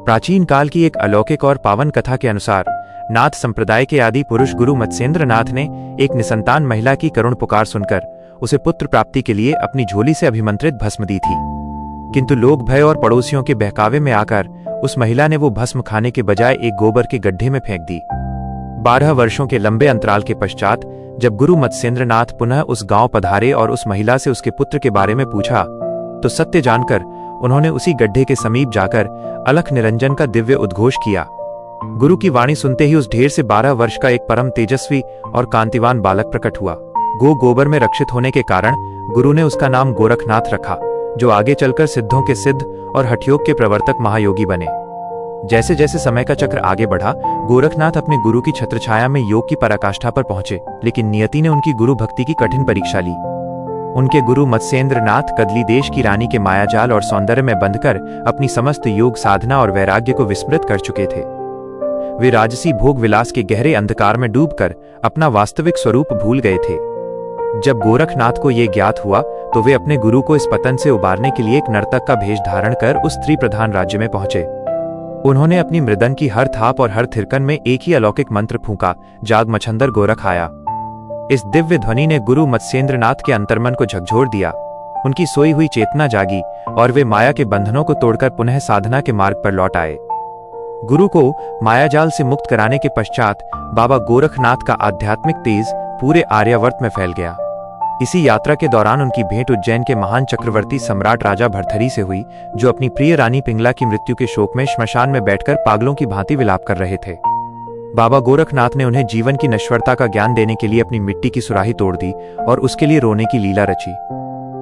प्राचीन काल की एक अलौकिक और पावन कथा के अनुसार नाथ संप्रदाय के आदि पुरुष गुरु मत्स्येंद्र नाथ ने एक निसंतान महिला की करुण पुकार सुनकर उसे पुत्र प्राप्ति के लिए अपनी झोली से अभिमंत्रित भस्म दी थी। किंतु लोग भय और पड़ोसियों के बहकावे में आकर उस महिला ने वो भस्म खाने के बजाय एक गोबर के गड्ढे में फेंक दी। 12 वर्षों के लंबे अंतराल के पश्चात जब गुरु मत्स्येंद्र नाथ पुनः उस गांव पधारे और उस महिला से उसके पुत्र के बारे में पूछा तो सत्य जानकर उन्होंने उसी गड्ढे के समीप जाकर अलख निरंजन का दिव्य उद्घोष किया। गुरु की वाणी सुनते ही उस ढेर से 12 वर्ष का एक परम तेजस्वी और कांतिवान बालक प्रकट हुआ। गोबर में रक्षित होने के कारण गुरु ने उसका नाम गोरखनाथ रखा, जो आगे चलकर सिद्धों के सिद्ध और हठयोग के प्रवर्तक महायोगी बने। जैसे जैसे समय का चक्र आगे बढ़ा, गोरखनाथ अपने गुरु की छत्रछाया में योग की पराकाष्ठा पर पहुंचे, लेकिन नियति ने उनकी गुरु भक्ति की कठिन परीक्षा ली। उनके गुरु मत्स्येंद्र नाथ कदली देश की रानी के मायाजाल और सौंदर्य में बंधकर अपनी समस्त योग साधना और वैराग्य को विस्मृत कर चुके थे। वे राजसी भोग विलास के गहरे अंधकार में डूबकर अपना वास्तविक स्वरूप भूल गए थे। जब गोरखनाथ को यह ज्ञात हुआ तो वे अपने गुरु को इस पतन से उबारने के लिए एक नर्तक का भेष धारण कर उस स्त्री प्रधान राज्य में पहुंचे। उन्होंने अपनी मृदंग की हर थाप और हर थिरकन में एक ही अलौकिक मंत्र फूंका, जाग मछंदर गोरख आया। इस दिव्य ध्वनि ने गुरु मत्स्येंद्र नाथ के अंतर्मन को झकझोर दिया। उनकी सोई हुई चेतना जागी और वे माया के बंधनों को तोड़कर पुनः साधना के मार्ग पर लौट आए। गुरु को मायाजाल से मुक्त कराने के पश्चात बाबा गोरखनाथ का आध्यात्मिक तेज पूरे आर्यावर्त में फैल गया। इसी यात्रा के दौरान उनकी भेंट उज्जैन के महान चक्रवर्ती सम्राट राजा भर्तृहरि से हुई, जो अपनी प्रिय रानी पिंगला की मृत्यु के शोक में श्मशान में बैठकर पागलों की भांति विलाप कर रहे थे। बाबा गोरखनाथ ने उन्हें जीवन की नश्वरता का ज्ञान देने के लिए अपनी मिट्टी की सुराही तोड़ दी और उसके लिए रोने की लीला रची।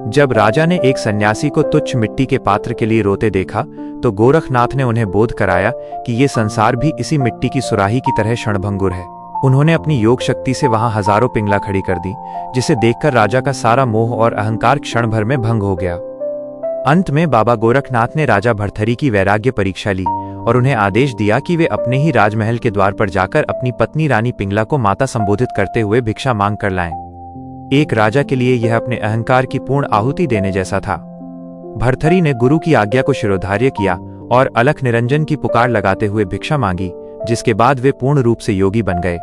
जब राजा ने एक सन्यासी को तुच्छ मिट्टी के पात्र के लिए रोते देखा तो गोरखनाथ ने उन्हें बोध कराया कि ये संसार भी इसी मिट्टी की सुराही की तरह क्षणभंगुर है। उन्होंने अपनी योग शक्ति से वहां हजारों पिंगला खड़ी कर दी, जिसे देखकर राजा का सारा मोह और अहंकार क्षण भर में भंग हो गया। अंत में बाबा गोरखनाथ ने राजा भर्तृहरि की वैराग्य परीक्षा ली और उन्हें आदेश दिया कि वे अपने ही राजमहल के द्वार पर जाकर अपनी पत्नी रानी पिंगला को माता संबोधित करते हुए भिक्षा मांग कर लाएं। एक राजा के लिए यह अपने अहंकार की पूर्ण आहुति देने जैसा था। भर्तृहरि ने गुरु की आज्ञा को शिरोधार्य किया और अलख निरंजन की पुकार लगाते हुए भिक्षा मांगी, जिसके बाद वे पूर्ण रूप से योगी बन गए।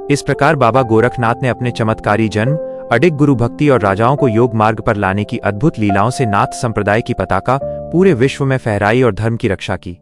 इस प्रकार बाबा गोरखनाथ ने अपने चमत्कारी जन्म, अडिग गुरु भक्ति और राजाओं को योग मार्ग पर लाने की अद्भुत लीलाओं से नाथ संप्रदाय की पताका पूरे विश्व में फहराई और धर्म की रक्षा की।